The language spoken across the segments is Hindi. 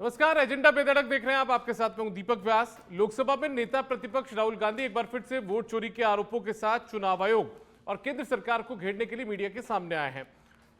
नमस्कार, एजेंडा पे धड़क देख रहे हैं आप। आपके साथ में हूं दीपक व्यास। लोकसभा में नेता प्रतिपक्ष राहुल गांधी एक बार फिर से वोट चोरी के आरोपों के साथ चुनाव आयोग और केंद्र सरकार को घेरने के लिए मीडिया के सामने आए हैं।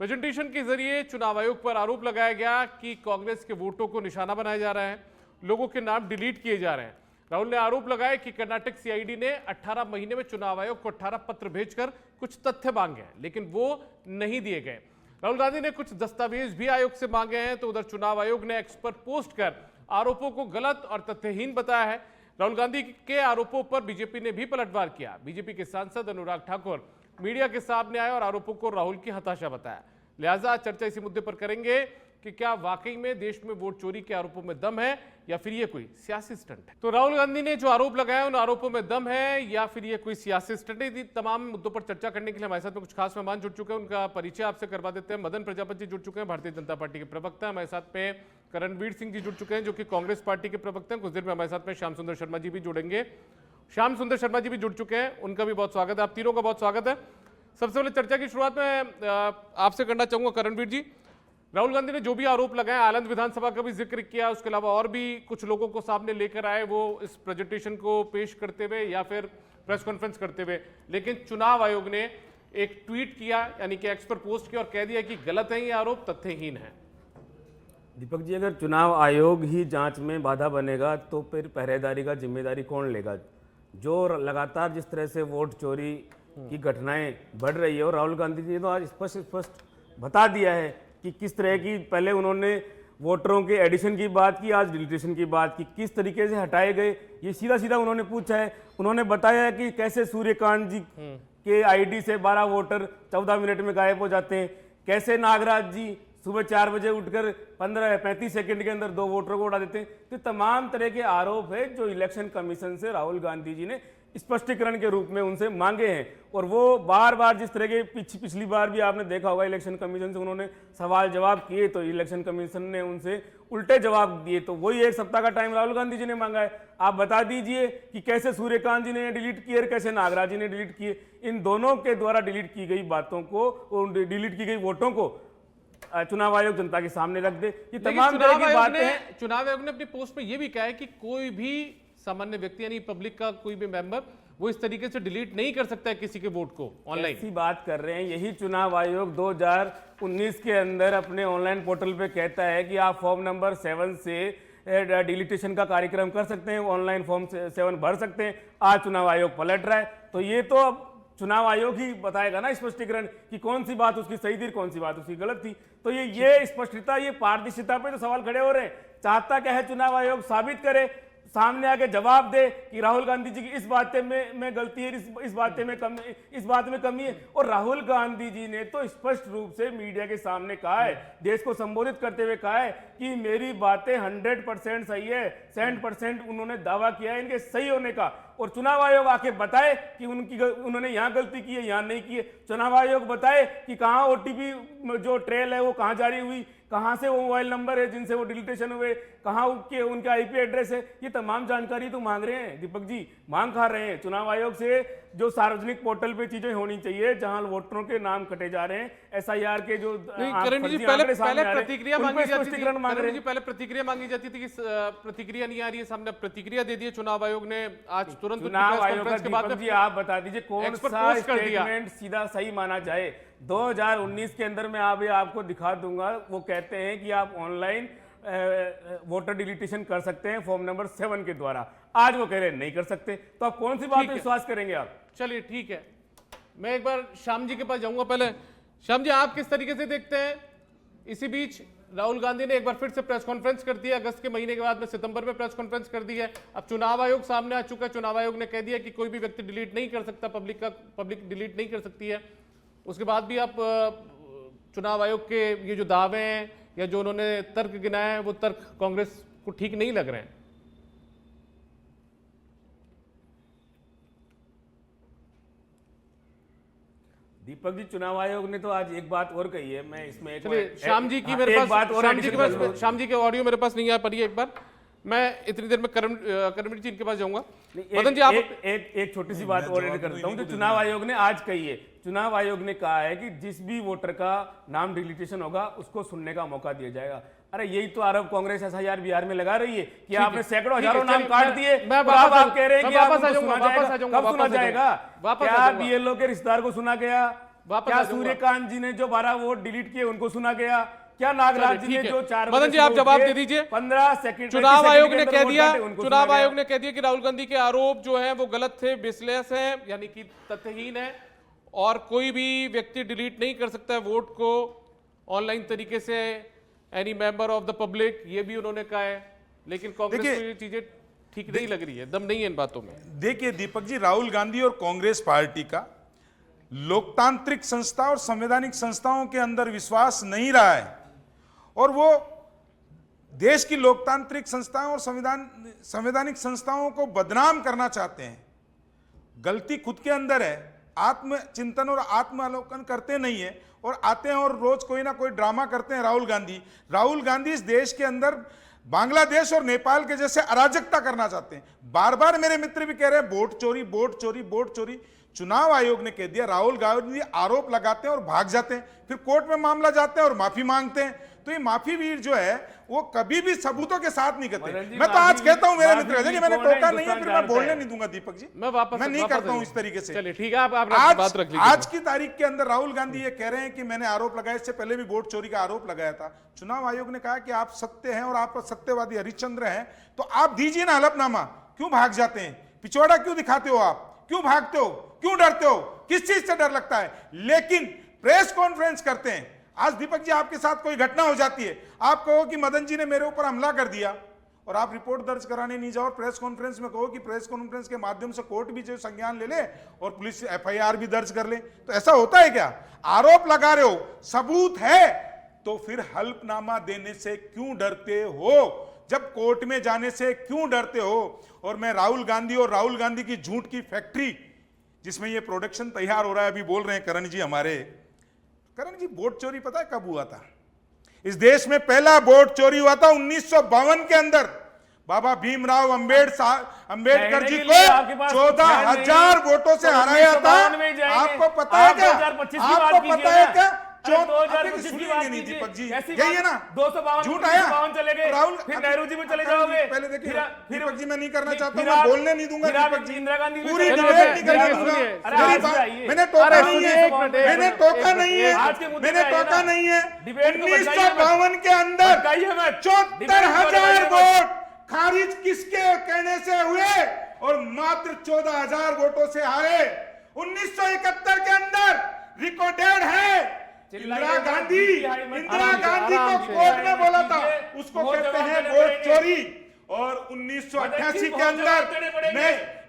प्रेजेंटेशन के जरिए चुनाव आयोग पर आरोप लगाया गया कि कांग्रेस के वोटों को निशाना बनाया जा रहा है, लोगों के नाम डिलीट किए जा रहे हैं। राहुल ने आरोप लगाया कि कर्नाटक सीआईडी ने 18 महीने में चुनाव आयोग को 18 पत्र भेजकर कुछ तथ्य मांगे हैं, लेकिन वो नहीं दिए गए। राहुल गांधी ने कुछ दस्तावेज भी आयोग से मांगे हैं, तो उधर चुनाव आयोग ने एक्स पर पोस्ट कर आरोपों को गलत और तथ्यहीन बताया है। राहुल गांधी के आरोपों पर बीजेपी ने भी पलटवार किया। बीजेपी के सांसद अनुराग ठाकुर मीडिया के सामने आए और आरोपों को राहुल की हताशा बताया। लिहाजा चर्चा इसी मुद्दे पर करेंगे कि क्या वाकई में देश में वोट चोरी के आरोपों में दम है या फिर ये कोई सियासी स्टंट है। तो राहुल गांधी ने जो आरोप लगाया उन आरोपों में दम है या फिर ये कोई सियासी स्टंट है। तमाम मुद्दों पर चर्चा करने के लिए हमारे साथ में कुछ खास मेहमान जुड़ चुके हैं, उनका परिचय आपसे करवा देते हैं। मदन प्रजापति जी जुड़ चुके हैं, भारतीय जनता पार्टी के प्रवक्ता। हमारे साथ में करणवीर सिंह जी जुड़ चुके हैं, जो कि कांग्रेस पार्टी के प्रवक्ता हैं। कुछ देर में हमारे साथ में श्याम सुंदर शर्मा जी भी जुड़ेंगे। श्याम सुंदर शर्मा जी भी जुड़ चुके हैं, उनका भी बहुत स्वागत है। आप तीनों का बहुत स्वागत है। सबसे पहले चर्चा की शुरुआत में आपसे करना चाहूंगा करणवीर जी। राहुल गांधी ने जो भी आरोप लगाए, आनंद विधानसभा का भी जिक्र किया, उसके अलावा और भी कुछ लोगों को सामने लेकर आए, वो इस प्रेजेंटेशन को पेश करते हुए या फिर प्रेस कॉन्फ्रेंस करते हुए। लेकिन चुनाव आयोग ने एक ट्वीट किया, यानी कि एक्स पर पोस्ट किया और कह दिया कि गलत है ये आरोप, तथ्यहीन है। दीपक जी, अगर चुनाव आयोग ही जांच में बाधा बनेगा तो फिर पहरेदारी का जिम्मेदारी कौन लेगा? जो लगातार जिस तरह से वोट चोरी की घटनाएं बढ़ रही है, और राहुल गांधी जी ने तो आज स्पष्ट बता दिया है कि किस तरह की, पहले उन्होंने वोटरों के एडिशन की बात की, आज डिलीटेशन की बात की, किस तरीके से हटाए गए ये सीधा सीधा उन्होंने पूछा है। उन्होंने बताया है कि कैसे सूर्यकांत जी के आईडी से 12 वोटर 14 मिनट में गायब हो जाते हैं, कैसे नागराज जी सुबह 4 बजे उठकर 35 सेकंड के अंदर 2 वोटरों को उड़ा देते हैं। तो तमाम तरह के आरोप है जो इलेक्शन कमीशन से राहुल गांधी जी ने स्पष्टीकरण के रूप में उनसे मांगे हैं। और वो बार बार जिस तरह के पिछली बार भी आपने देखा होगा, इलेक्शन कमीशन से उन्होंने सवाल जवाब किए तो इलेक्शन कमीशन ने उनसे उल्टे जवाब दिए। तो वही 1 सप्ताह का टाइम राहुल गांधी जी ने मांगा है। आप बता दीजिए कि कैसे सूर्यकांत जी ने डिलीट किए और कैसे नागराज जी ने डिलीट किए। इन दोनों के द्वारा डिलीट की गई बातों को, डिलीट की गई वोटों को चुनाव आयोग जनता के सामने रख दे। ये तमाम तरह की बातें हैं। चुनाव आयोग ने अपनी पोस्ट में यह भी कहा है कि कोई भी सामान्य व्यक्ति यानी पब्लिक का कोई भी मेंबर वो इस तरीके से डिलीट नहीं कर सकता है किसी के वोट को ऑनलाइन। ऐसी बात कर रहे हैं। यही चुनाव आयोग 2019 के अंदर अपने ऑनलाइन पोर्टल पे कहता है कि आप फॉर्म नंबर 7 से डिलीटेशन का कार्यक्रम कर सकते हैं, ऑनलाइन फॉर्म 7 भर सकते हैं। आज चुनाव आयोग पलट रहा है, तो ये तो अब चुनाव आयोग ही बताएगा ना स्पष्टीकरण कि कौन सी बात उसकी सही थी, कौन सी बात उसकी गलत थी। तो ये स्पष्टता, ये पारदर्शिता पे तो सवाल खड़े हो रहे हैं। चाहता क्या है चुनाव आयोग? साबित करे, सामने आके जवाब दे कि राहुल गांधी जी की इस बात में गलती है, इस बात में कमी है। और राहुल गांधी जी ने तो स्पष्ट रूप से मीडिया के सामने कहा है, देश को संबोधित करते हुए कहा है कि मेरी बातें 100% सही है। 100% उन्होंने दावा किया है इनके सही होने का। और चुनाव आयोग आके बताए कि उन्होंने यहाँ गलती की है, यहाँ नहीं की है। चुनाव आयोग बताए कि कहाँ ओटीपी जो ट्रेल है वो कहाँ जारी हुई, कहाँ से वो मोबाइल नंबर है जिनसे वो डिलीटेशन हुए, कहाँ उनके आईपी एड्रेस है। ये तमाम जानकारी तो मांग रहे हैं दीपक जी, मांग खा रहे हैं चुनाव आयोग से। जो सार्वजनिक पोर्टल पे चीजें होनी चाहिए जहां वोटरों के नाम कटे जा रहे हैं, एसआईआर के जो पहले प्रतिक्रिया मांगी जाती थी, पहले प्रतिक्रिया मांगी जाती थी कि प्रतिक्रिया नहीं आ रही है सामने। प्रतिक्रिया दे दी चुनाव आयोग ने आज तुरंत। चुनाव आयोग का दीपक जी आप बता दीजिए कौन सा स्टेटमेंट सीधा सही माना जाए। 2019 के अंदर मैं आपको दिखा दूंगा, वो कहते हैं कि आप ऑनलाइन वोटर डिलीटेशन कर सकते हैं फॉर्म नंबर 7 के द्वारा। आज वो कह रहे हैं नहीं कर सकते, तो आप कौन सी बात पे विश्वास करेंगे आप? चलिए ठीक है, मैं एक बार श्याम जी के पास जाऊंगा। पहले श्याम जी, आप किस तरीके से देखते हैं? इसी बीच राहुल गांधी ने एक बार फिर से प्रेस कॉन्फ्रेंस कर दिया, अगस्त के महीने के बाद में सितंबर में प्रेस कॉन्फ्रेंस कर दी है। अब चुनाव आयोग सामने आ चुका है। चुनाव आयोग ने कह दिया कि कोई भी व्यक्ति डिलीट नहीं कर सकता, पब्लिक डिलीट नहीं कर सकती है। उसके बाद भी आप चुनाव आयोग के ये जो दावे हैं या जो उन्होंने तर्क गिनाए हैं, वो तर्क कांग्रेस को ठीक नहीं लग रहे हैं। दीपक जी, चुनाव आयोग ने तो आज एक बात और कही है। मैं इसमें श्याम जी की मेरे पास श्याम जी के ऑडियो मेरे पास नहीं आ पा रही है। एक बार मैं इतनी देर में करणवीर जी इनके पास जाऊंगा। मदन जी, आप एक छोटी सी बात और ऐड करता हूं जो चुनाव आयोग ने आज कही है। चुनाव आयोग ने कहा है कि जिस भी वोटर का नाम डिलीटेशन होगा उसको सुनने का मौका दिया जाएगा। अरे यही तो आरोप कांग्रेस एसआईआर बिहार में लगा रही है कि आपने सैकड़ों ठीक है, हजारों नाम चलिए, काट दिए। मैं और वापस आप कह रहे हैं कि वापस आपको आ जाऊंगा, सुना वापस आ जाएगा। जाऊंगा, कब सुना वापस आ जाएगा? जाऊंगा, वापस आ क्या जाऊंगा। बीएलओ के रिश्तेदार को सुना गया? वापस क्या आ जाऊंगा। सूर्यकांत जी ने जो 12 वोट डिलीट किए उनको सुना गया? क्या नागराज जी ठीक ने है। जो 4 मदन जी, आप जवाब दे दीजिए। 15 सेकंड चुनाव आयोग ने कह दिया, चुनाव आयोग ने कह दिया कि राहुल गांधी के आरोप जो हैं वो गलत थे, बेसलेस हैं, यानी कि तथ्यहीन है, और कोई भी व्यक्ति डिलीट नहीं कर सकता है वोट को ऑनलाइन तरीके से, any member of the public, ये भी उन्होंने कहा है। लेकिन कांग्रेस को ये चीजें ठीक नहीं लग रही है, दम नहीं है इन बातों में। देखिए दीपक जी, राहुल गांधी और कांग्रेस पार्टी का लोकतांत्रिक संस्था और संवैधानिक संस्थाओं के अंदर विश्वास नहीं रहा है, और वो देश की लोकतांत्रिक संस्थाओं और संवैधानिक संस्थाओं को बदनाम करना चाहते हैं। गलती खुद के अंदर है, आत्मचिंतन और आत्मावलोकन करते नहीं है, और आते हैं और रोज कोई ना कोई ड्रामा करते हैं। राहुल गांधी इस देश के अंदर बांग्लादेश और नेपाल के जैसे अराजकता करना चाहते हैं। बार बार मेरे मित्र भी कह रहे हैं वोट चोरी, वोट चोरी, वोट चोरी। चुनाव आयोग ने कह दिया राहुल गांधी आरोप लगाते हैं और भाग जाते हैं, फिर कोर्ट में मामला जाते हैं और माफी मांगते हैं। तो ये माफी वीर जो है वो कभी भी सबूतों के साथ नहीं करते। मैं तो आज कहता हूं मेरे मित्र, देखिए मैंने टोका नहीं है, फिर मैं बोलने नहीं दूंगा दीपक जी, मैं नहीं करता हूं इस तरीके से। चलिए ठीक है, आप बात रख लीजिए। आज की तारीख के अंदर राहुल गांधी ये कह रहे हैं कि मैंने आरोप लगाया, इससे पहले भी वोट चोरी का आरोप लगाया था। चुनाव आयोग ने कहा कि आप सत्य हैं और आप सत्यवादी हरिश्चंद्र हैं, तो आप दीजिए ना हलफनामा। क्यों भाग जाते हैं? पिछवाड़ा क्यों दिखाते हो आप? क्यों भागते हो? क्यों डरते हो? किस चीज से डर लगता है? लेकिन प्रेस कॉन्फ्रेंस करते हैं। आज दीपक जी आपके साथ कोई घटना हो जाती है, आप कहो कि मदन जी ने मेरे ऊपर हमला कर दिया, और आप रिपोर्ट दर्ज कराने नहीं जाओ, और प्रेस कॉन्फ्रेंस में कहो कि प्रेस कॉन्फ्रेंस के माध्यम से कोर्ट भी जो संज्ञान ले ले और पुलिस एफआईआर भी दर्ज कर ले, तो ऐसा होता है क्या? आरोप लगा रहे हो, सबूत है, तो फिर हल्फनामा देने से क्यों डरते हो? जब कोर्ट में जाने से क्यों डरते हो? और मैं राहुल गांधी और राहुल गांधी की झूठ की फैक्ट्री जिसमें ये प्रोडक्शन तैयार हो रहा है, अभी बोल रहे हैं करण जी हमारे, करण जी वोट चोरी पता है कब हुआ था? इस देश में पहला वोट चोरी हुआ था 1952 के अंदर। बाबा भीमराव अंबेडकर जी को 14,000 वोटों से हराया था। आपको पता है क्या? आपको पता है क्या? नहीं दीपक जी, यही है ना, 252 झूठ आया चले गए, राहुल, फिर नेहरू जी में चले जाओगे। पहले देखिए दीपक जी, मैं नहीं करना चाहता हूं, मैं बोलने नहीं दूंगा दीपक जी, इंदिरा गांधी पूरी डिबेट नहीं करना दूंगा। मैंने टोका नहीं है, मैंने टोका नहीं है, मैंने टोका नहीं है। 1952 के अंदर 74,000 वोट खारिज किसके कहने से हुए और मात्र 14,000 वोटों से हारे। 1971 के अंदर रिकॉर्डेड है, इंदिरा गांधी को कोर्ट में बोला था, उसको कहते हैं वोट चोरी। और 1988 के अंदर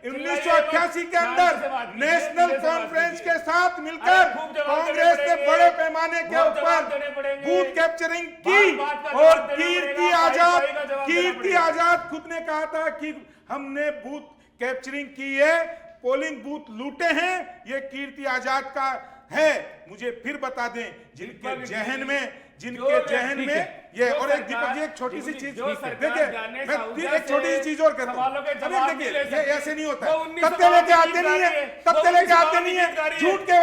1988 के अंदर नेशनल कॉन्फ्रेंस के साथ मिलकर कांग्रेस ने बड़े पैमाने के ऊपर बूथ कैप्चरिंग की, और कीर्ति आजाद खुद ने कहा था कि हमने बूथ कैप्चरिंग की है, पोलिंग बूथ लूटे हैं, ये कीर्ति आजाद का है। मुझे फिर बता दें, जिनके जहन में ये, और एक दीपक जी एक छोटी सी चीज देखिए, मैं एक छोटी सी चीज और कहता हूं, अरे देखिए ये ऐसे नहीं होता, तथ्य लेके आते नहीं है, तथ्य लेके आते नहीं है, झूठ के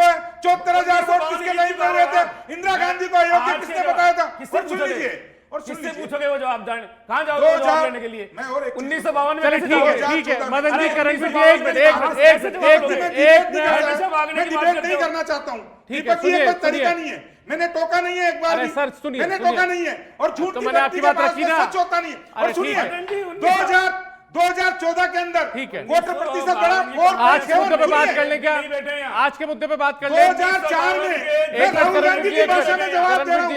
74,000 वोट किसके नहीं पड़ रहे थे? इंदिरा गांधी को अयोग्य किसने बताया था? और सुन लीजिए, और किससे पूछोगे वो जवाब? कहां जाओगे जवाब लेने के लिए? 1952 में ठीक है मदन जी, करण जी, एक मिनट मैं डिबेट नहीं करना चाहता हूं दीपक जी, ये कोई तरीका नहीं है। मैंने टोका नहीं है एक बार भी, सर सुनिए, मैंने टोका नहीं है, और झूठ तो की मैंने आपकी बात रखी ना, सच होता नहीं है। और सुनिए 2014 के अंदर वोटर प्रतिशत बढ़ा। आज के मुद्दे पे बात कर लें क्या? आज के मुद्दे पे बात कर लें। 2004 में मैं राहुल गांधी की भाषा में जवाब दे रहा हूं,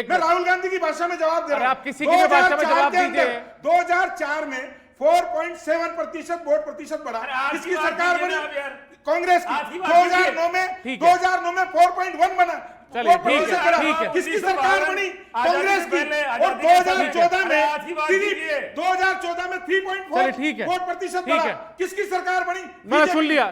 मैं राहुल गांधी की भाषा में जवाब दे रहा हूं। आप किसी की भी भाषा में जवाब दीजिए। 2004 में 4.7% वोट प्रतिशत बढ़ा, किसकी सरकार बनी? कांग्रेस की। 2009 में 4.1 बना, चलिए ठीक है, किसकी सरकार बनी? कांग्रेस की। और 2014 में 3.4 वोट प्रतिशत बढ़ा, किसकी सरकार बनी? मैं सुन लिया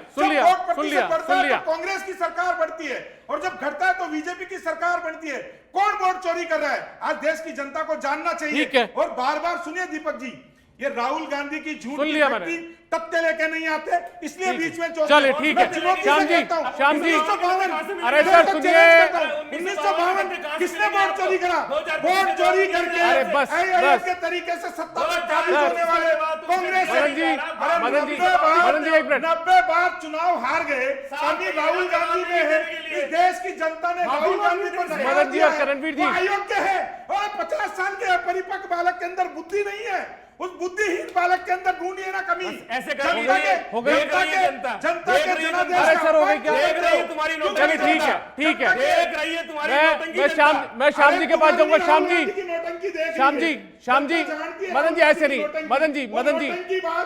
कांग्रेस की सरकार बढ़ती है, और जब घटता है तो बीजेपी की सरकार बनती है। कौन वोट चोरी कर रहा है? आज देश की जनता को जानना चाहिए। और बार बार सुनिए दीपक जी, ये राहुल गांधी की झूठ सुन की लिया फैक्ट्री तथ्य लेके नहीं आते, इसलिए बीच में चलिए ठीक है श्याम जी, श्याम जी, अरे सर सुनिए, 1952 किसने वोट चोरी करा? वोट चोरी करके अरे बस, बस। के तरीके से सत्ता पर काबिज होने वाले कांग्रेस मदन जी, मदन जी, मदन जी, एक मिनट। 90 बार चुनाव हार गए, कभी राहुल गांधी में है, इस देश की जनता ने राहुल गांधी को मदन जी और करणवीर जी, वो अयोग्य है और 50 साल के अपरिपक्व बालक के अंदर बुद्धि नहीं है, उस बुद्धिहीन बालक के अंदर ढूंढिए ना कमी। ऐसे जनता के जनता के जनादेश अरे सर हो गई क्या? देख रही है तुम्हारी नोटंकी, चलिए ठीक है, ठीक है, देख रही है तुम्हारी नोटंकी जनता। मैं श्याम जी के पास जाऊंगा। श्याम जी, नोटंकी देख श्याम जी, श्याम जी, मदन जी ऐसे नहीं, मदन जी, मदन जी,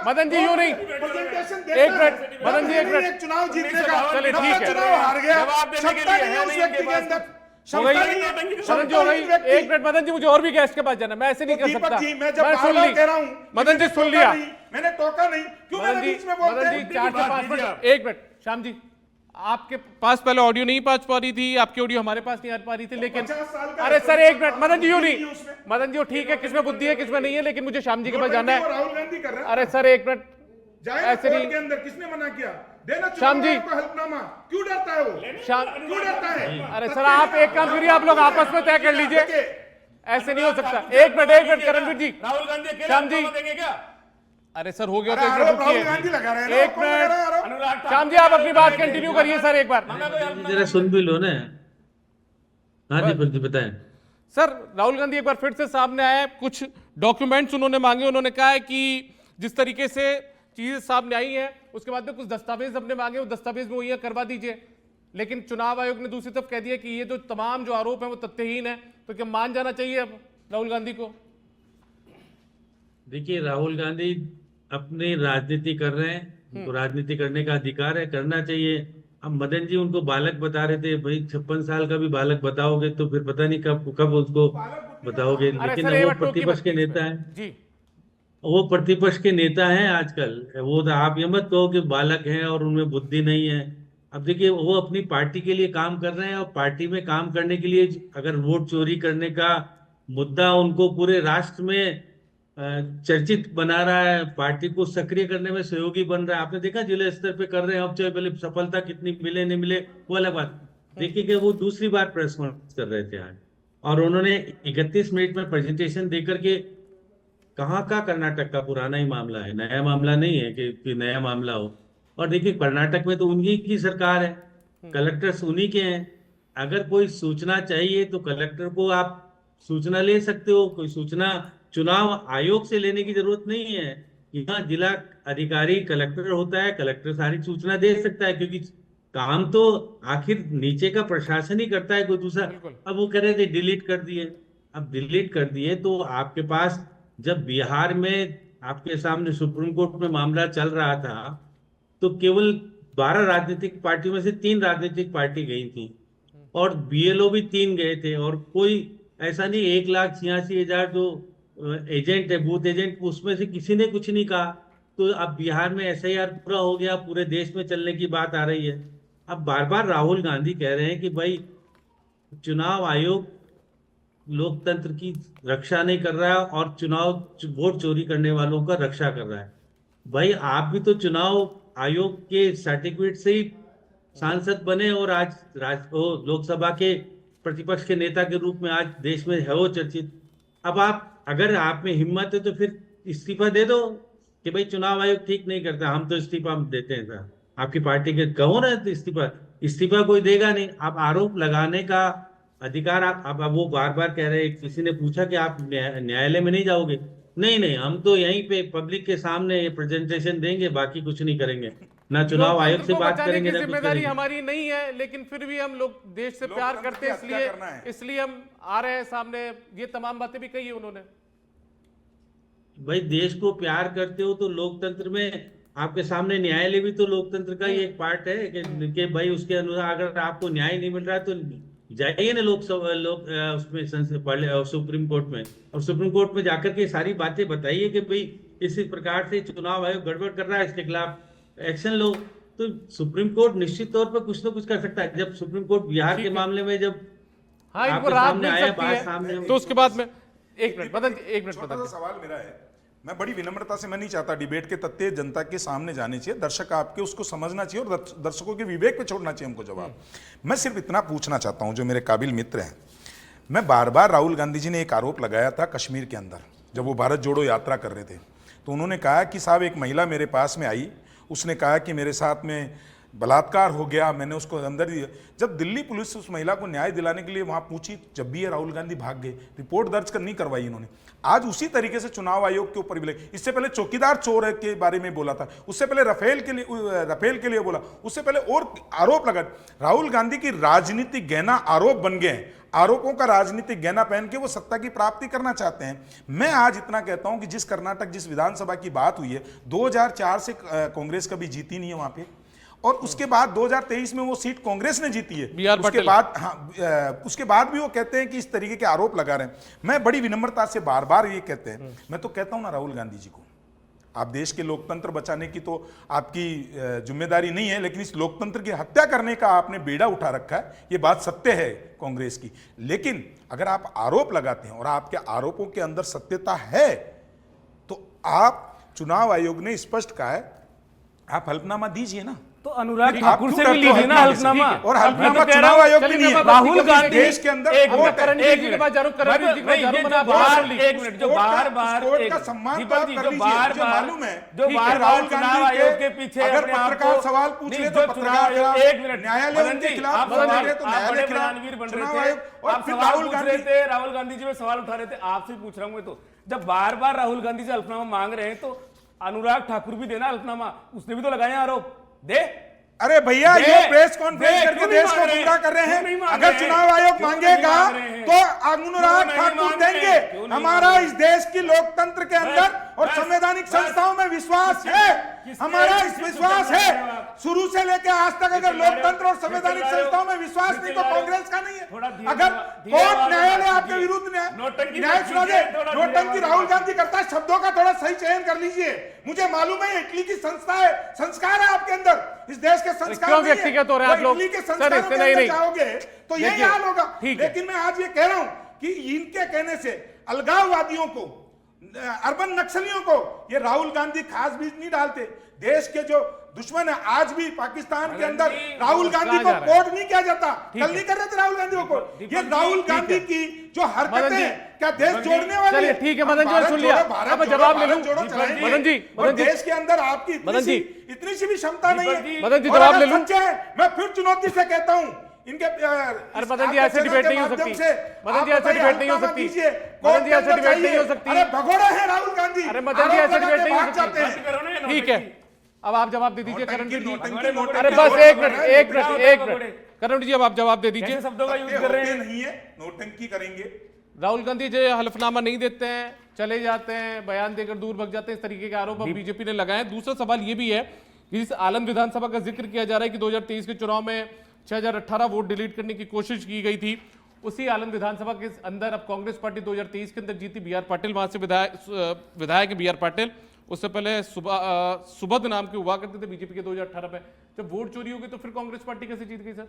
मदन जी यूं नहीं, एक मिनट, मदन जी एक मिनट, चुनाव जीतने का, चलिए ठीक है, चुनाव हार गया, जवाब देने के क्षमता लिए नहीं है उस नहीं व्यक्ति इनके के पास। अंदर, हो गई, क्षमता नहीं, मदन जी हो गई, एक मिनट मदन जी, मुझे और भी गेस्ट के पास जाना, मैं ऐसे नहीं कर दीपक सकता, जी, मैं जब मैं सुन बार-बार ली, कह रहा हूं, मदन जी सुन लिया, मैंने टोका नहीं, क्यों मदन मेरे जी, बीच में बोलते मदन जी हैं? 4 से 5 मिनट, एक मिनट, श्याम जी, आपके पास पहले ऑडियो नहीं पहुंच पा रही थी, आपकी ऑडियो हमारे पास नहीं आ पा रही थी, लेकिन 50 साल का अरे सर एक मिनट, मदन जी यूं नहीं, उसमें। मदन जी वो ठीक है, किसमें बुद्धि है किसमें नहीं है, लेकिन मुझे श्याम जी के पास जाना वो है। राहुल गांधी कर रहे हैं, अरे सर एक मिनट, जाए ऐसे कोर्ट नहीं। के अंदर, किसने मना किया? देना श्याम जी। चुनाव को हल्फनामा, क्यों डरता है वो? श्याम, क्यों डरता है? अरे सर आप एक काम करिए, आप लोग आपस में तय कर लीजिए, ऐसे नहीं हो सकता। एक मिनट करणवीर जी, राहुल गांधी अकेले श्याम जी, आपको देंगे क्या? अरे सर हो गया अरे तो एक आरोप मिनट राहुल गांधी रुकिए, लगा रहे हैं ना, एक कौन लगा रहा है मिनट, आरोप? अनुराग श्याम जी आप अपनी बात कंटिन्यू करिए सर एक बार। जरा सुन भी लो ना। हाँ जी जी बताएं। सर राहुल गांधी एक बार फिर से सामने आए, कुछ डॉक्यूमेंट्स उन्होंने मांगे, उन्होंने कहा है कि जिस तरीके से चीजें सामने आई हैं उसके बाद में कुछ दस्तावेज अपने मांगे, वो दस्तावेज मुहैया करवा दीजिए, लेकिन चुनाव आयोग ने दूसरी तरफ कह दिया कि ये जो तमाम जो आरोप है वो तथ्यहीन है, तो क्या मान जाना चाहिए अब राहुल गांधी को? देखिए राहुल गांधी अपनी राजनीति कर रहे हैं, उनको राजनीति करने का अधिकार है, करना चाहिए। अब मदन जी उनको बालक बता रहे थे, भाई 56 साल का भी बालक बताओगे तो फिर पता नहीं कब कब उसको बताओगे, अरे लेकिन सर, ये वो बात टोकी प्रतिपक्ष मत के कीजिए नेता हैं, जी, वो प्रतिपक्ष के नेता हैं आजकल। वो तो आप ये मत कहो कि बालक हैं और उनमें बुद्धि नहीं है। अब देखिए वो अपनी पार्टी के लिए काम कर रहे हैं, और पार्टी में काम करने के लिए अगर वोट चोरी करने का मुद्दा उनको पूरे राष्ट्र में चर्चित बना रहा है, पार्टी को सक्रिय करने में सहयोगी बन रहा है। आपने देखा जिला स्तर पे कर रहे हैं, अब चाहे पहले सफलता कितनी मिले नहीं मिले वो अलग बात। देखिए कि वो दूसरी बार प्रेस कॉन्फ्रेंस कर रहे थे आज, और उन्होंने 31 मिनट में प्रेजेंटेशन देकर के कहाँ का कर्नाटक का पुराना ही मामला है, नया मामला नहीं है कि नया मामला हो। और देखिए कर्नाटक में तो उन्हीं की सरकार है, कलेक्टर्स उन्हीं के हैं। अगर कोई सूचना चाहिए तो कलेक्टर को आप सूचना ले सकते हो, कोई सूचना चुनाव आयोग से लेने की जरूरत नहीं है। यहाँ जिला अधिकारी कलेक्टर होता है, कलेक्टर सारी सूचना दे सकता है, क्योंकि काम तो आखिर नीचे का प्रशासन ही करता है, कोई दूसरा। अब वो कह रहे थे डिलीट कर दिए, अब डिलीट कर दिए तो आपके पास जब बिहार में आपके सामने सुप्रीम कोर्ट में मामला चल रहा था तो केवल 12 राजनीतिक पार्टियों में से 3 राजनीतिक पार्टी गई थी, और बीएलओ भी 3 गए थे, और कोई ऐसा नहीं 1,86,000 जो एजेंट है, बूथ एजेंट, उसमें से किसी ने कुछ नहीं कहा। तो अब बिहार में एसआईआर पूरा हो गया, पूरे देश में चलने की बात आ रही है। अब बार बार राहुल गांधी कह रहे हैं कि भाई चुनाव आयोग लोकतंत्र की रक्षा नहीं कर रहा है और चुनाव वोट चोरी करने वालों का रक्षा कर रहा है। भाई आप भी तो चुनाव आयोग के सर्टिफिकेट से ही सांसद बने, और आज लोकसभा के प्रतिपक्ष के नेता के रूप में आज देश में है वो चर्चित। अब आप अगर आप में हिम्मत है तो फिर इस्तीफा दे दो कि भाई चुनाव आयोग ठीक नहीं करता, हम तो इस्तीफा देते हैं सर। आपकी पार्टी के कहो ना तो इस्तीफा कोई देगा नहीं। आप आरोप लगाने का अधिकार आप अब वो बार बार कह रहे हैं, किसी ने पूछा कि आप न्यायालय में नहीं जाओगे? नहीं, हम तो यहीं पे पब्लिक के सामने प्रेजेंटेशन देंगे, बाकी कुछ नहीं करेंगे, ना चुनाव आयोग से बात करेंगे, ना कुछ जिम्मेदारी करेंगे। हमारी नहीं है, लेकिन फिर भी हम लोग देश से प्यार करते हैं, इसलिए हम आ रहे हैं सामने। ये तमाम बातें भी कही है उन्होंने। भाई देश को प्यार करते हो तो लोकतंत्र में आपके सामने न्यायालय भी तो लोकतंत्र का ही एक पार्ट है कि भाई उसके अनुसार अगर आपको न्याय नहीं मिल रहा है तो जाइए ना उसमें सुप्रीम कोर्ट में, और सुप्रीम कोर्ट में जाकर के सारी बातें बताइए कि भाई इसी प्रकार से चुनाव आयोग गड़बड़ कर रहा है, इसके खिलाफ एक्शन लो। तो सुप्रीम कोर्ट निश्चित तौर पर कुछ ना कुछ कर सकता है। जब सुप्रीम कोर्ट बिहार के मामले में जब हाँ, इनको आपके राहत सामने मिल आया, सकती बात है, सामने तो उसके बाद में एक मिनट छोटा सा सवाल मेरा है मैं बड़ी विनम्रता से, मैं नहीं चाहता डिबेट के तथ्य जनता के सामने जाने चाहिए, दर्शक आपके उसको समझना चाहिए और दर्शकों के विवेक पे छोड़ना चाहिए हमको जवाब। मैं सिर्फ इतना पूछना चाहता हूं, जो मेरे काबिल मित्र हैं, मैं बार बार, राहुल गांधी जी ने एक आरोप लगाया था कश्मीर के अंदर, जब वो भारत जोड़ो यात्रा कर रहे थे, तो उन्होंने कहा कि साहब एक महिला मेरे पास में आई, उसने कहा कि मेरे साथ में बलात्कार हो गया, मैंने उसको अंदर दिया। जब दिल्ली पुलिस उस महिला को न्याय दिलाने के लिए वहां पूछी, जब भी ये राहुल गांधी भाग गए, रिपोर्ट दर्ज नहीं करवाई इन्होंने। आज उसी तरीके से चुनाव आयोग के ऊपर भी लगे। इससे पहले चौकीदार चोर है के बारे में बोला था, उससे पहले रफेल के लिए बोला, उससे पहले और आरोप लगा। राहुल गांधी की राजनीतिक गहना आरोप बन गए हैं, आरोपों का राजनीतिक गहना पहन के वो सत्ता की प्राप्ति करना चाहते हैं। मैं आज इतना कहता हूं कि जिस कर्नाटक, जिस विधानसभा की बात हुई है, 2004 से कांग्रेस कभी जीती नहीं है वहां पे, और उसके बाद 2023 में वो सीट कांग्रेस ने जीती है। उसके बाद उसके बाद भी वो कहते हैं कि इस तरीके के आरोप लगा रहे हैं। मैं बड़ी विनम्रता से बार बार ये कहते हैं, मैं तो कहता हूं ना राहुल गांधी जी को, आप देश के लोकतंत्र बचाने की तो आपकी जिम्मेदारी नहीं है, लेकिन इस लोकतंत्र की हत्या करने का आपने बेड़ा उठा रखा है, ये बात सत्य है कांग्रेस की। लेकिन अगर आप आरोप लगाते हैं और आपके आरोपों के अंदर सत्यता है, तो आप, चुनाव आयोग ने स्पष्ट कहा है, आप हल्फनामा दीजिए ना। तो अनुराग ठाकुर से भी लीजिए ना हल्फनामा। और हल्फनामा चुनाव आयोग भी नहीं है। राहुल गांधी देश के अंदर एक मिनट, जो बार बार का सम्मान दीपक जी, जो बार मालूम है, जो बार राहुल चुनाव आयोग के पीछे अगर पत्रकार सवाल पूछ ले तो पत्रकार एक मिनट, न्यायालय उनके खिलाफ तो न्यायालय के खिलाफ बन रहे थे, आप सवाल पूछ रहे थे, राहुल गांधी जी में सवाल उठा रहे थे, आपसे पूछ रहा हूं मैं। तो जब बार बार राहुल गांधी से हल्फनामा मांग रहे हैं, तो अनुराग ठाकुर भी देना हल्फनामा, उसने भी तो लगाए आरोप, दे। अरे भैया, ये प्रेस कॉन्फ्रेंस करके देश को गुमराह कर रहे हैं। अगर चुनाव आयोग मांगेगा तो अनुराग ठाकुर देंगे। हमारा इस देश की लोकतंत्र के अंदर और संवैधानिक संस्थाओं में विश्वास है, हमारा इस विश्वास है शुरू से लेकर आज तक। अगर लोकतंत्र और संवैधानिक संस्थाओं में विश्वास नहीं तो कांग्रेस का नहीं है। अगर कोर्ट, न्यायालय आपके विरुद्ध न्याय सुना दे, नोटंकी राहुल गांधी करता है, शब्दों का थोड़ा सही चयन कर लीजिए। मुझे मालूम है इटली की संस्था है, संस्कार है आपके अंदर, इस देश के संस्कार व्यक्तिगत हो रहे हैं आप लोग, इटली के संस्कारों के अंदर जाओगे तो यही हाल होगा। लेकिन मैं आज ये कह रहा हूं कि इनके कहने से अलगाववादियों को, अर्बन नक्सलियों को ये राहुल गांधी खास बीज नहीं डालते। देश के जो दुश्मन है, आज भी पाकिस्तान के अंदर राहुल गांधी को कोर्ट नहीं किया जाता, कल नहीं कर रहे थे राहुल गांधी को कोर्ट। ये राहुल गांधी की जो हरकतें क्या देश जोड़ने वाली है। ठीक है मदन जी, सुन लिया, अब जवाब ले लूं। मदन जी, देश के अंदर आपकी इतनी सी भी क्षमता नहीं है। मदन जी जवाब ले लूं। मैं फिर चुनौती से कहता हूं इनके, अरे मदन जी ऐसे डिबेट नहीं हो सकती, मदन जी ऐसे डिबेट नहीं हो सकती, मदन जी ऐसे डिबेट नहीं हो सकती। अरे भगोड़े हैं राहुल गांधी। अरे मदन जी ऐसे डिबेट नहीं हो सकती। ठीक है, अब आप जवाब दे दीजिए करणवीर जी। अरे बस एक मिनट करणवीर जी, अब आप जवाब दे दीजिए। शब्दों का यूज कर रहे हैं, नहीं है, नोटंकी करेंगे। राहुल गांधी जो हल्फनामा नहीं देते हैं, चले जाते हैं, बयान देकर दूर भाग जाते हैं, इस तरीके के आरोप अब बीजेपी ने लगाए। दूसरा सवाल ये भी है कि इस आलम विधानसभा का जिक्र किया जा रहा है कि 2023 के चुनाव में 6018 वोट डिलीट करने की कोशिश की गई थी। उसी आलम विधानसभा के अंदर अब कांग्रेस पार्टी 2023 के अंदर जीती, बीआर पाटिल वहां से विधायक बीआर पाटिल, उससे पहले सुबध नाम के हुआ करते थे बीजेपी के 2018 में। जब वोट चोरी हो गई तो फिर कांग्रेस पार्टी कैसे जीत गई सर?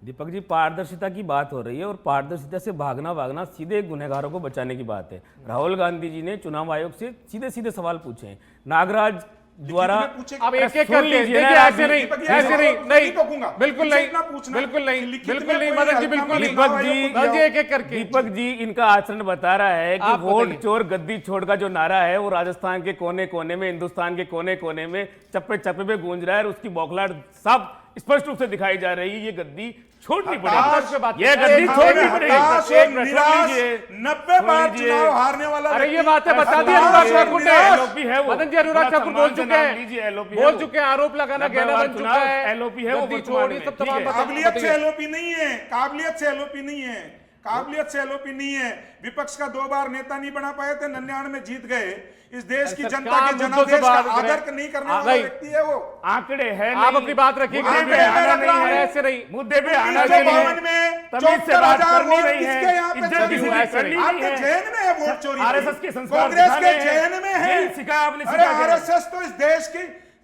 दीपक जी, पारदर्शिता की बात हो रही है और पारदर्शिता से भागना सीधे गुनहगारों को बचाने की बात है। राहुल गांधी जी ने चुनाव आयोग से सीधे सीधे सवाल पूछे हैं, नागराज द्वारा। अब एक एक करके देखिए, ऐसे नहीं, ऐसे नहीं, बिल्कुल नहीं, बिल्कुल नहीं, बिल्कुल नहीं मदन जी, बिल्कुल नहीं। दीपक जी एक एक करके, दीपक जी इनका आचरण बता रहा है कि वोट चोर गद्दी छोड़ का जो नारा है वो राजस्थान के कोने कोने में, हिंदुस्तान के कोने कोने में, चप्पे चप्पे पे गूंज रहा है और उसकी बौखलाहट सब स्पष्ट रूप से दिखाई जा रही है। ये गद्दी छोड़नी पड़ेगी, ये गद्दी छोड़नी पड़ेगी। 90 बार चुनाव हारने वाला, अरे ये बातें बता दी अनुराग ठाकुर ने। मदन जी, अनुराग ठाकुर बोल चुके हैं, आरोप लगाना गहना बन चुका है, एलओपी है वो, छोड़ी सब तमाम। काबिलियत से एलओपी नहीं है, काबिलियत से एलओपी नहीं है, काबिलियत से एलओपी नहीं है। विपक्ष का 2 बार नेता नहीं बना पाए थे, 99 में जीत गए। इस देश की जनता के जनादेश का आदर नहीं करने वाला व्यक्ति है वो। आंकड़े हैं, आप अपनी बात रखिए, ऐसे नहीं, मुद्दे पे आना में 74,000 वोट किसके यहाँ पे चोरी हुआ? आपके जैन में है वोट चोरी, आरएसएस के संस्कार कांग्रेस के जैन में है। सिखाया आपने, अरे आरएसएस तो इस देश की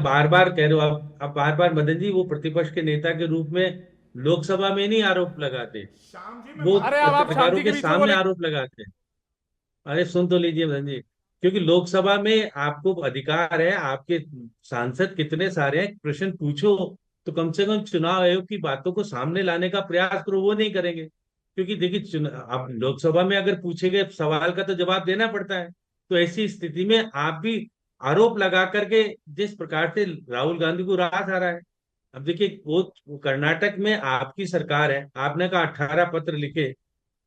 आप बार बार कह रहे हो, आप बार बार मदन जी वो प्रतिपक्ष के नेता के रूप में लोकसभा में नहीं आरोप लगाते, श्याम जी वो अरे अब आप पत्रकारों शांति के के बीच में सामने बोले। आरोप लगाते हैं। अरे सुन तो लीजिए बहन जी, क्योंकि लोकसभा में आपको अधिकार है, आपके सांसद कितने सारे हैं, प्रश्न पूछो, तो कम से कम चुनाव आयोग की बातों को सामने लाने का प्रयास करो, वो नहीं करेंगे। क्योंकि देखिए अब लोकसभा में अगर पूछे गए सवाल का तो जवाब देना पड़ता है। तो ऐसी स्थिति में आप भी आरोप लगा करके जिस प्रकार से राहुल गांधी को रास आ रहा है। अब देखिए वो कर्नाटक में आपकी सरकार है, आपने कहा 18 पत्र लिखे,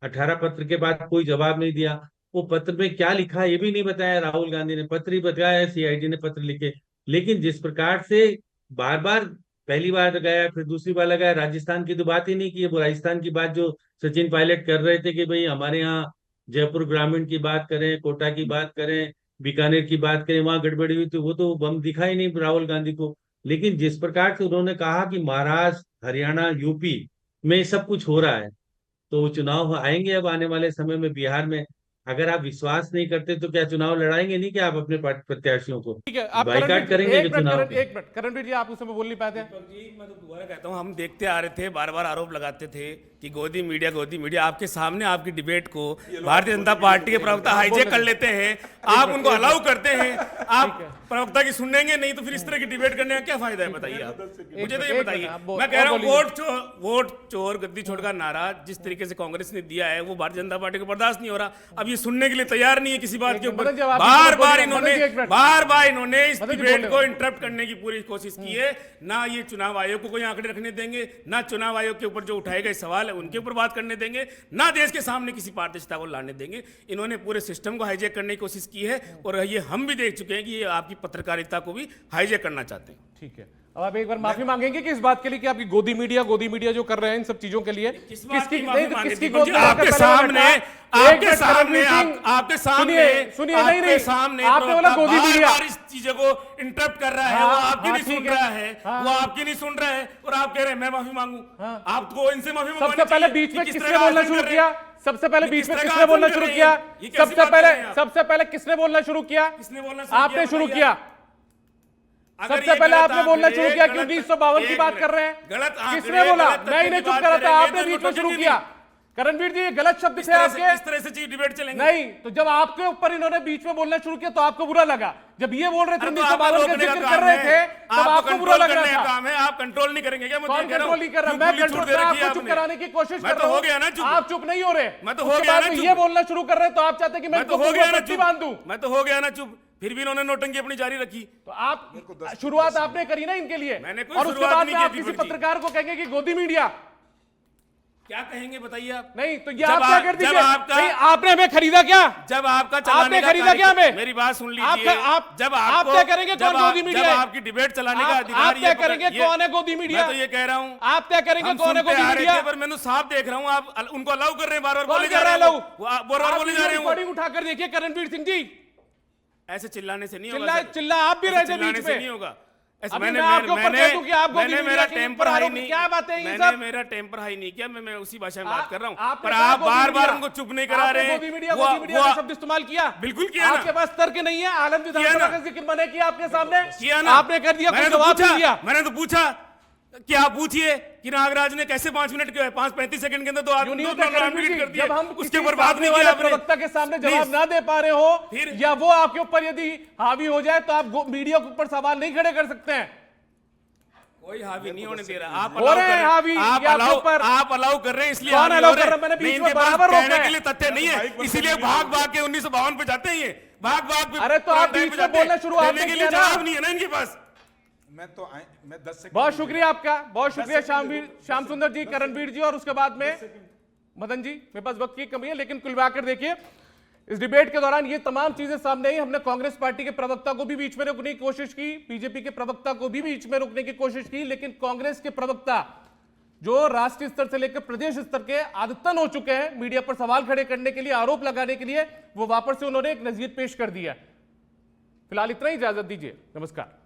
18 पत्र के बाद कोई जवाब नहीं दिया। वो पत्र में क्या लिखा है ये भी नहीं बताया राहुल गांधी ने, पत्र ही बताया, सीआईडी ने पत्र लिखे। लेकिन जिस प्रकार से बार बार, पहली बार लगाया, फिर दूसरी बार लगाया, राजस्थान की तो बात ही नहीं की है। वो राजस्थान की बात जो सचिन पायलट कर रहे थे कि भाई हमारे यहाँ जयपुर ग्रामीण की बात करें, कोटा की बात करें, बीकानेर की बात करें, वहां गड़बड़ी हुई, तो वो तो बम दिखा ही नहीं राहुल गांधी को। लेकिन जिस प्रकार से उन्होंने कहा कि महाराष्ट्र, हरियाणा, यूपी में सब कुछ हो रहा है, तो चुनाव आएंगे अब आने वाले समय में बिहार में। अगर आप विश्वास नहीं करते तो क्या चुनाव लड़ाएंगे नहीं? क्या आप अपने प्रत्याशियों को ठीक है, आप बाइकाट करेंगे कि चुनाव के? एक मिनट करणवीर जी, आप उस समय बोल नहीं पाते हैं। दीपक जी, मैं तो दोबारा कहता हूं, हम देखते आ रहे थे, बार बार आरोप लगाते थे कि गोदी मीडिया, आपके सामने आपकी डिबेट को भारतीय जनता पार्टी के प्रवक्ता हाईजैक कर लेते हैं, आप उनको अलाउ करते हैं। आप प्रवक्ता की सुनेंगे नहीं तो फिर इस तरह की डिबेट करने का क्या फायदा है, बताइए आप मुझे तो ये बताइए। मैं कह रहा हूँ वोट चोर गद्दी छोड़ का नारा जिस तरीके से कांग्रेस ने दिया है वो भारतीय जनता पार्टी को बर्दाश्त नहीं हो रहा। अब ये सुनने के लिए तैयार नहीं है किसी बात के ऊपर। बार बार इन्होंने इस डिबेट को इंटरप्ट करने की पूरी कोशिश की है। ना ये चुनाव आयोग को कोई आंकड़े रखने देंगे, ना चुनाव आयोग के ऊपर जो उठाए गए सवाल है उनके ऊपर बात करने देंगे, ना देश के सामने किसी पारदर्शिता को लाने देंगे। इन्होंने पूरे सिस्टम को हाईजैक करने की कोशिश की है और ये हम भी देख चुके हैं कि ये आपकी पत्रकारिता को भी हाईजैक करना चाहते हैं। ठीक है, अब आप एक बार माफी मांगेंगे कि इस बात के लिए कि आपकी गोदी मीडिया जो कर रहे हैं इन सब चीजों के लिए किसकी नहीं तो किसकी गोदी आपके सामने सुनिए नहीं आपने बोला गोदी मीडिया इस चीजों को इंटरप्ट कर रहा है, वो आपकी नहीं सुन रहा है, वो आपकी नहीं सुन रहा है और आप कह रहे हैं मैं माफी मांगू। आपको इनसे माफी मांगनी सबसे पहले बीच में किसने बोलना शुरू किया? सबसे पहले बीच में किसने बोलना शुरू किया? सबसे पहले किसने बोलना शुरू किया? आपने शुरू किया। सबसे पहले आपने बोलना शुरू किया कि 1952 की बात कर रहे हैं। किसने बोला? मैं इन्हें चुप कर रहा था, आपने बीच में शुरू किया। करणवीर जी, ये गलत शब्द थे आपके। इस तरह से डिबेट चलेंगे नहीं, तो जब आपके ऊपर इन्होंने बीच में बोलना शुरू किया तो आपको बुरा लगा। जब ये बोल रहे थे 1952 का जिक्र कर रहे थे तब आपको बुरा लग रहा था। काम है, आप कंट्रोल नहीं करेंगे क्या? कौन कंट्रोल नहीं कर रहा? मैं कंट्रोल आपको चुप कराने की कोशिश कर रहा हूं। हो गया ना चुप। आप चुप नहीं हो रहे। मैं तो हो गया ना चुप। ये बोलना शुरू कर रहे हैं तो आप चाहते हैं कि मैं तो हो गया ना चुप। बांध दूं। मैं तो हो गया ना चुप, फिर भी इन्होंने नोटंकी अपनी जारी रखी। तो आप शुरुआत आपने करी ना इनके लिए, मैंने कोई और उसके शुरुआत बाद नहीं में की आप थी किसी दीपक जी। पत्रकार को कहेंगे कि गोदी मीडिया। क्या कहेंगे बताइए आप? नहीं तो ये आप क्या कर दीजिए? नहीं, आपने हमें खरीदा क्या? जब आपका आपने खरीदा क्या हमें? मेरी बात सुन लीजिए। जब आप तय करेंगे कौन गोदी मीडिया है? आपकी डिबेट चलाने का अधिकार आप तय करेंगे कौन है गोदी मीडिया? मैं तो ये कह रहा हूँ आप तय करेंगे कौन है गोदी मीडिया? पर मैंने साफ देख रहा हूँ आप उनको अलाउ कर रहे हैं, बार बार कौन बोले कर जा रहा रहे है? हैं, बार बोले जा रहे हैं। रिकॉर्डिंग उठाकर देखिए करणवीर सिंह जी, ऐसे चिल्लाने से नहीं होगा। चिल्ला आप भी रहे थे बीच में। नहीं होगा। मैंने मेरा टेम्पर हाई नहीं, क्या बात है? मैंने मेरा टेम्पर हाई नहीं किया, मैं उसी भाषा में बात कर रहा हूँ। पर आप बार बार उनको चुप नहीं करा रहे हैं। गोदी मीडिया का शब्द इस्तेमाल किया, बिल्कुल किया ना। आपके पास तर्क नहीं है। आनंद विधानसभा का जिक्र मैंने किया आपके सामने, किया ना। आपने कर दिया, कोई जवाब नहीं दिया। मैंने तो पूछा कि आप पूछिए कि नागराज ने कैसे 5 मिनट के 5-35 सेकंड के अंदर तो कर दिया। जब हम उसके ऊपर बात नहीं किया, प्रवक्ता के सामने जवाब ना दे पा रहे हो या वो आपके ऊपर यदि हावी हो जाए तो आप मीडिया के ऊपर सवाल नहीं खड़े कर सकते हैं। कोई हावी नहीं होने दे रहा। आप अलाउ कर रहे हैं, इसलिए कौन अलाउ कर रहा है? मैंने बीच में बराबर रोका है। के लिए तथ्य नहीं है, इसीलिए भाग के 1952 पे जाते हैं। भाग अरे तो आप बीच में बोलना शुरू आपने के लिए जवाब नहीं है ना इनके पास। मैं 10 सेकंड। बहुत शुक्रिया आपका, बहुत शुक्रिया श्याम सुंदर जी, करणवीर जी, और उसके बाद में मदन जी। मेरे पास वक्त की कमी है, लेकिन कुल मिलाकर देखिए इस डिबेट के दौरान ये तमाम चीजें सामने आई। हमने कांग्रेस पार्टी के प्रवक्ता को भी बीच में रोकने की कोशिश की, बीजेपी के प्रवक्ता को भी बीच में रोकने की कोशिश की, लेकिन कांग्रेस के प्रवक्ता जो राष्ट्रीय स्तर से लेकर प्रदेश स्तर के आदतन हो चुके हैं मीडिया पर सवाल खड़े करने के लिए, आरोप लगाने के लिए, वो वापस से उन्होंने एक नजीर पेश कर दिया। फिलहाल इतना ही, इजाजत दीजिए, नमस्कार।